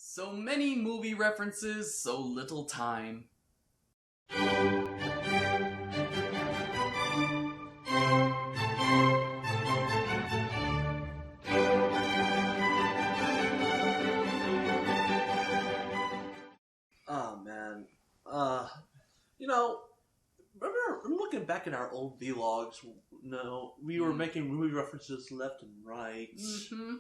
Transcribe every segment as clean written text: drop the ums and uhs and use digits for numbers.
So many movie references, so little time. Oh man, remember I'm looking back at our old vlogs. No, we were making movie references left and right. Mm-hmm.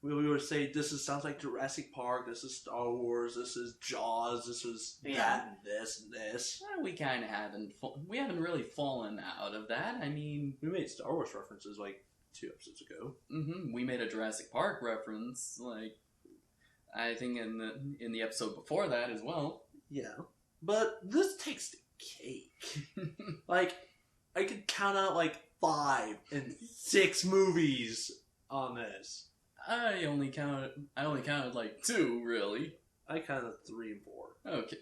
We would say sounds like Jurassic Park. This is Star Wars. This is Jaws. This is that and this and this. Well, we kind of haven't really fallen out of that. I mean, we made Star Wars references like 2 episodes ago. Mm-hmm. We made a Jurassic Park reference, like I think in the episode before that as well. Yeah, but this takes the cake. Like, I could count out like 5 and 6 movies on this. I only counted like 2, really. I counted 3 and 4. Okay.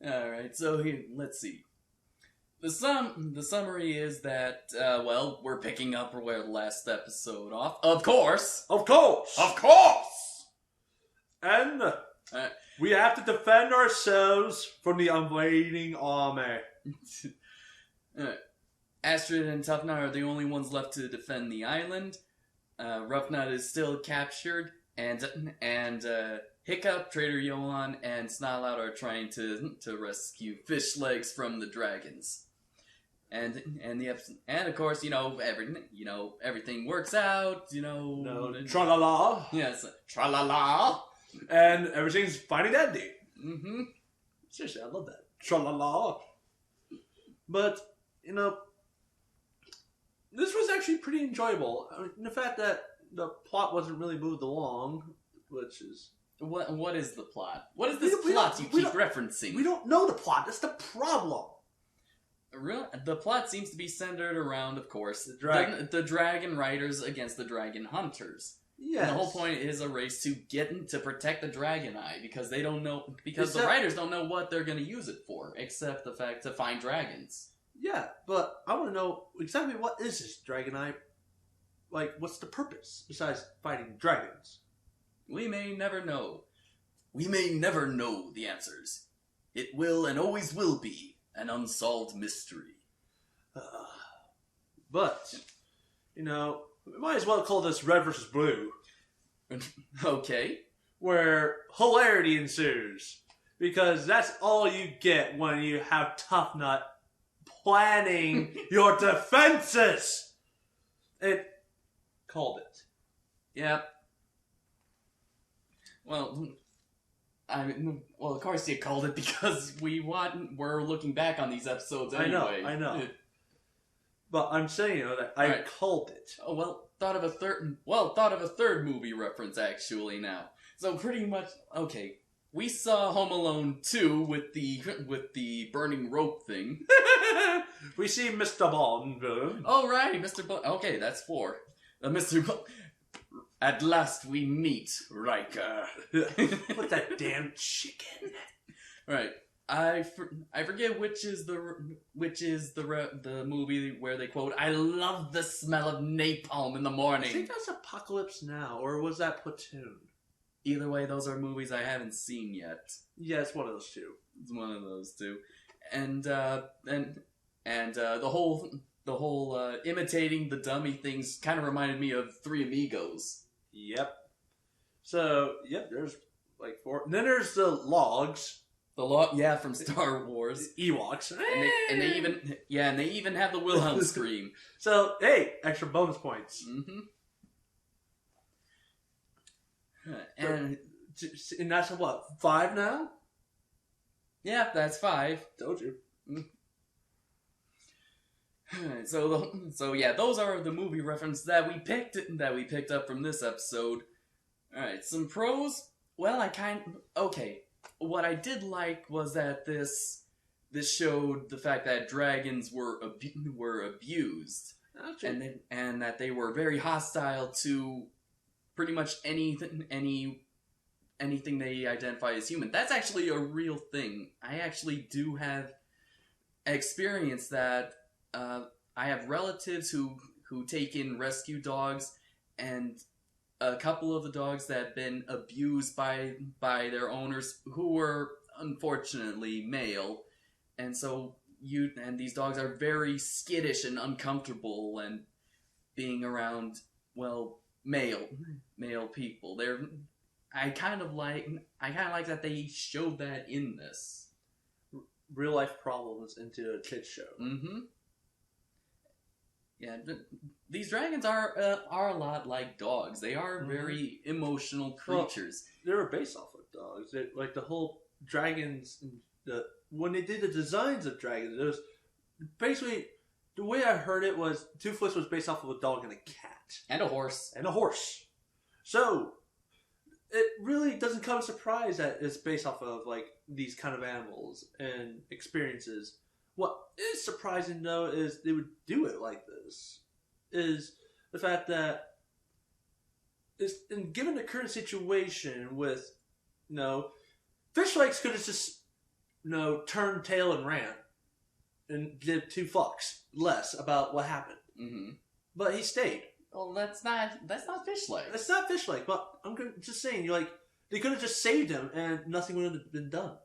Alright, so here, let's see. The summary is that, we're picking up where the last episode off. Of course! Of course! Of course! And we have to defend ourselves from the invading army. Astrid and Tough Nut are the only ones left to defend the island. Rough Nut is still captured, and Hiccup, Trader Johan, and Snotlout are trying to rescue Fish Legs from the dragons. And of course, everything works out. Tra-la-la. Yes, tra-la-la, and everything's fine and dandy. Mm-hmm. Seriously, I love that. Tra-la-la. But this was actually pretty enjoyable. I mean, the fact that the plot wasn't really moved along, which is... What is the plot? What is this plot you keep referencing? We don't know the plot. That's the problem. The plot seems to be centered around, of course, the dragon riders against the dragon hunters. Yes. And the whole point is a race to protect the dragon eye, because they don't know, because the riders don't know what they're going to use it for, except the fact to find dragons. Yeah, but I want to know exactly what is this dragon eye? Like, what's the purpose besides fighting dragons? We may never know. We may never know the answers. It will and always will be an unsolved mystery. But, we might as well call this Red versus Blue. Okay. Where hilarity ensues. Because that's all you get when you have Tough Nut planning your defenses. It called it. Yep. Well, of course you called it, because we're looking back on these episodes anyway. I know. But I'm saying, that I called it. Oh, thought of a third movie reference, actually, now. So pretty much, okay, we saw Home Alone 2 with the burning rope thing. We see Mr. Bond. Oh, right, Mr. Bond. Okay, that's 4. Mr. Bond. At last we meet, Riker. What's that damn chicken? Right. I forget which is the movie where they quote, "I love the smell of napalm in the morning." I think that's Apocalypse Now, or was that Platoon? Either way, those are movies I haven't seen yet. Yeah, it's one of those two. It's one of those two, and the whole imitating the dummy things kind of reminded me of Three Amigos. Yep. So, there's like 4. And then there's the logs. From Star Wars. Ewoks. And they even have the Wilhelm scream. So, hey, extra bonus points. Mm-hmm. And that's what, 5 now? Yeah, that's 5. Told you. So those are the movie references that we picked up from this episode. Alright, some pros. Well, okay. What I did like was that this showed the fact that dragons were abused, and that they were very hostile to pretty much anything they identify as human. That's actually a real thing. I actually do have experience that. I have relatives who take in rescue dogs, and a couple of the dogs that had been abused by their owners, who were unfortunately male, and so these dogs are very skittish and uncomfortable and being around, well, male people. I kind of like that they showed that in this. Real life problems into a kids show. Mm-hmm. Yeah, these dragons are a lot like dogs. They are very emotional creatures. Well, they were based off of dogs. Like the whole dragons, when they did the designs of dragons, it was basically, the way I heard it was Toothless was based off of a dog and a cat. And a horse. And a horse. So, it really doesn't come as a surprise that it's based off of like these kind of animals and experiences. What is surprising though is they would do it like this. Is the fact that given the current situation with, Fish Legs could have just, turned tail and ran and did 2 fucks less about what happened. Mm-hmm. But he stayed. Well, that's not Fish Legs. It's not Fish Leg, but I'm just saying, they could have just saved him and nothing would have been done.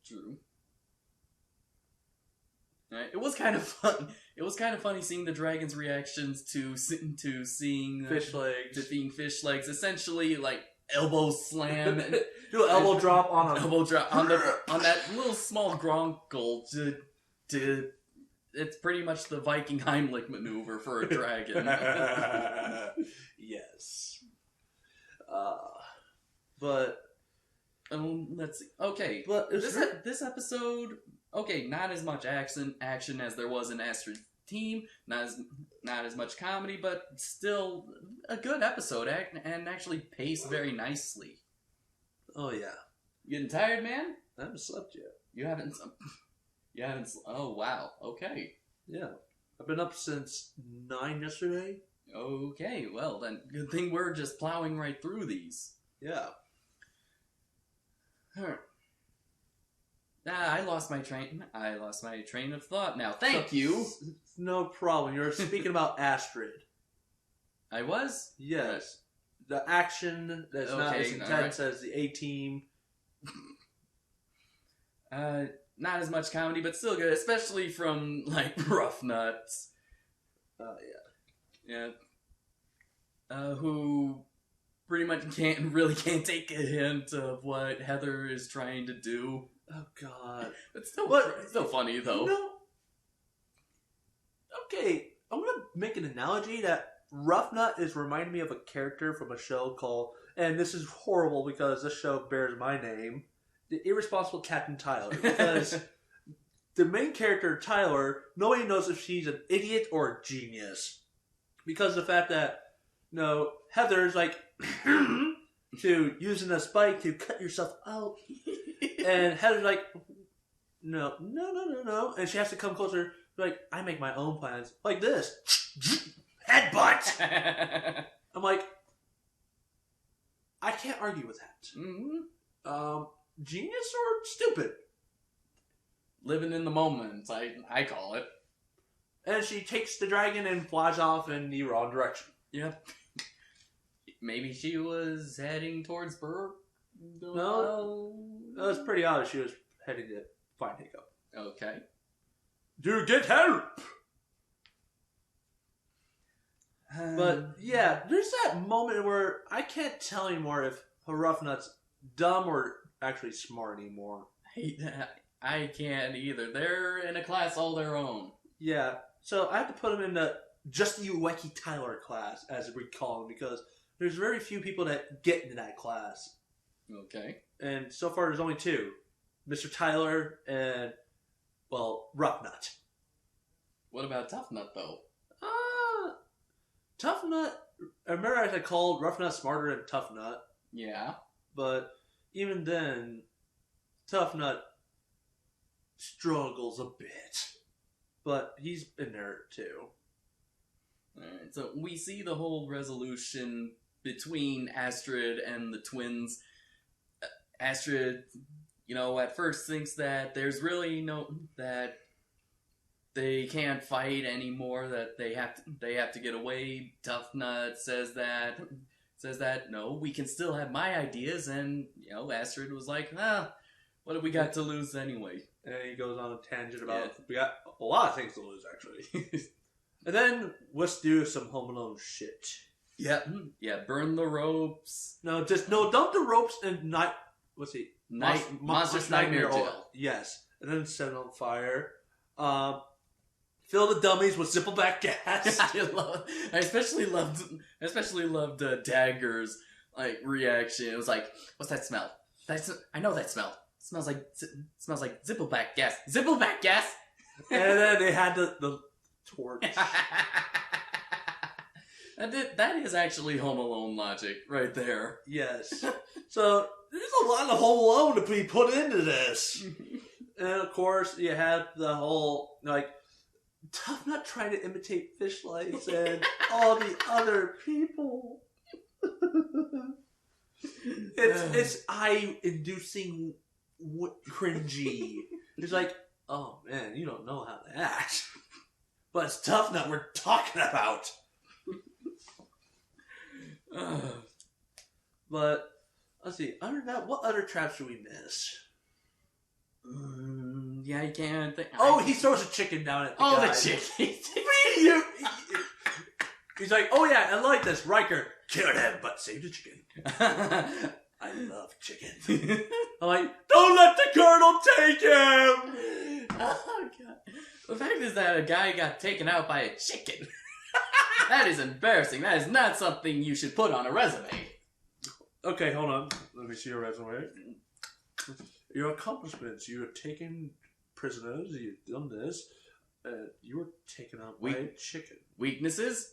True. It was kind of fun. It was kind of funny seeing the dragon's reactions to seeing Fish Legs. To being Fish Legs. Essentially, like elbow slam and do an elbow drop on him. Elbow drop on that little small gronkle. It's pretty much the Viking Heimlich maneuver for a dragon. Yes. But let's see. Okay, but this episode. Okay, not as much action as there was in Astrid's Team. Not as much comedy, but still a good episode and actually paced very nicely. Oh yeah. You getting tired, man? I haven't slept yet. You haven't. Oh wow. Okay. Yeah, I've been up since 9 yesterday. Okay, well then, good thing we're just plowing right through these. Yeah. I lost my train of thought now. Thank you. No problem. You're speaking about Astrid. I was? Yes. The action that's not as intense as the A-Team. Not as much comedy, but still good, especially from, like, Rough Nuts. Yeah. Who pretty much can't take a hint of what Heather is trying to do. Oh God! It's still funny though. Okay, I'm gonna make an analogy that Rough Nut is reminding me of a character from a show called, and this is horrible because this show bears my name, The Irresponsible Captain Tyler. Because the main character Tyler, nobody knows if she's an idiot or a genius, because of the fact that Heather's like to using a spike to cut yourself out. And Heather's like, no. And she has to come closer, like, I make my own plans. Like this. Headbutt! I'm like, I can't argue with that. Mm-hmm. Genius or stupid? Living in the moment, I call it. And she takes the dragon and flies off in the wrong direction. Yep. Maybe she was heading towards Burke? No. It was pretty obvious she was heading to find Hiccup. Okay. Do get help! But, yeah, there's that moment where I can't tell anymore if Rough Nut's dumb or actually smart anymore. I can't either. They're in a class all their own. Yeah, so I have to put them in the Just You Wacky Tyler class, as we call them, because there's very few people that get into that class. Okay. And so far there's only 2. Mr. Tyler and, Rough Nut. What about Tough Nut, though? Tough Nut, I remember I called Rough Nut smarter than Tough Nut. Yeah. But even then, Tough Nut struggles a bit. But he's in there too. Alright, so we see the whole resolution between Astrid and the twins. Astrid, at first thinks that there's really that they can't fight anymore, that they have to get away. Tough Nut says says that, no, we can still have my ideas, and, you know, Astrid was like, what have we got to lose anyway? And he goes on a tangent about, we got a lot of things to lose, actually. And then, let's do some Home Alone shit. Yeah, burn the ropes. No, dump the ropes and Monsters Nightmare Jail. Yes. And then set it on fire. Fill the dummies with zippleback gas. I especially loved Dagger's like reaction. It was like, "What's that smell? I know that smell. It smells like zippleback gas. Zippleback gas." And then they had the torch. That is actually Home Alone logic right there. Yes. So there's a lot of Home Alone to be put into this. And of course, you have the whole like. Tough Nut trying to imitate Fish Lights and all the other people. it's eye-inducing cringy. It's like, oh man, you don't know how to act. But it's Tough Nut we're talking about. But, let's see, other than that, what other traps do we miss? Yeah, I can't think. He throws a chicken down at the guy. The chicken. He's like, oh yeah, I like this. Riker, kill him, but save the chicken. I love chicken. I'm like, don't let the Colonel take him! Oh, God. The fact is that a guy got taken out by a chicken. That is embarrassing. That is not something you should put on a resume. Okay, hold on. Let me see your resume. Your accomplishments. You have taken prisoners. You've done this. You were taken out by a chicken. Weaknesses?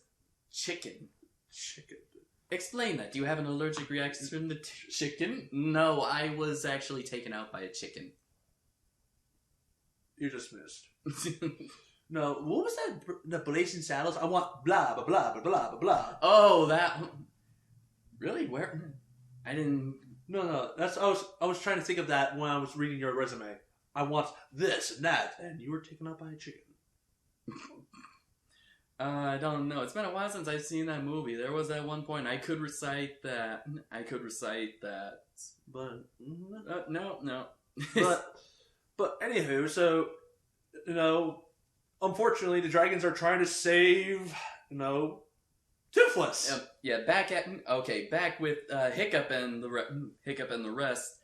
Chicken. Chicken. Explain that. Do you have an allergic reaction to chicken? No, I was actually taken out by a chicken. You're dismissed. No, what was that? The Blazing Saddles? I want blah, blah, blah, blah, blah, blah, blah. Oh, that... Really? Where? I didn't... No, that's I was trying to think of that when I was reading your resume. I want this and that, and you were taken out by a chicken. I don't know. It's been a while since I've seen that movie. There was at one point I could recite that. But no. but anywho, so unfortunately, the dragons are trying to save Toothless. Back with Hiccup and the rest.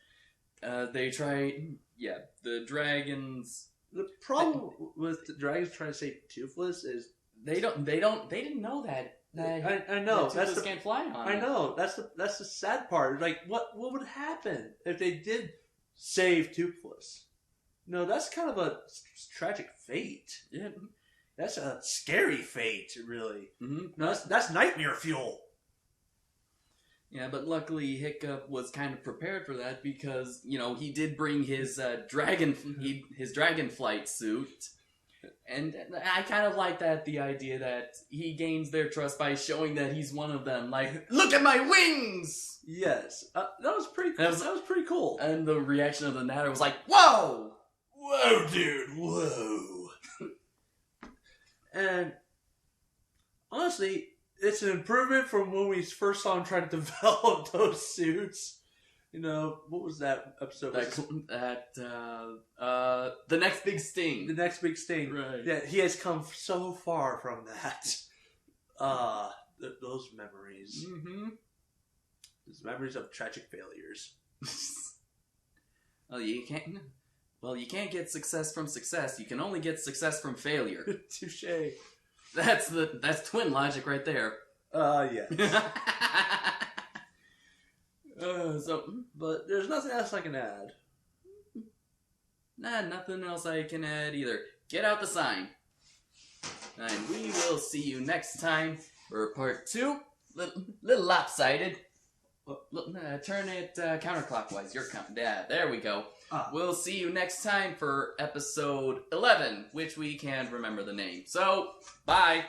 They try. Yeah, the dragons. The problem with the dragons trying to save Toothless is they didn't know that. I know Toothless can't fly on. I know that's the sad part. Like, what would happen if they did save Toothless? No, that's kind of a tragic fate. Yeah. That's a scary fate, really. Mm-hmm. No, that's nightmare fuel. Yeah, but luckily Hiccup was kind of prepared for that because he did bring his dragon flight suit, and I kind of like the idea that he gains their trust by showing that he's one of them. Like, look at my wings! Yes, that was pretty cool. That was pretty cool. And the reaction of the Natter was like, "Whoa, whoa, dude, whoa!" And honestly, it's an improvement from when we first saw him trying to develop those suits. What was that episode? The Next Big Sting. The Next Big Sting. Right. Yeah, he has come so far from that. Those memories. Mm-hmm. Those memories of tragic failures. Well, you can't get success from success. You can only get success from failure. Touché. That's twin logic right there. Yeah. But there's nothing else I can add. Nah, nothing else I can add either. Get out the sign. And we will see you next time for part 2. Little lopsided. Turn it counterclockwise. Your count. Yeah, there we go. We'll see you next time for episode 11, which we can't remember the name. So, bye.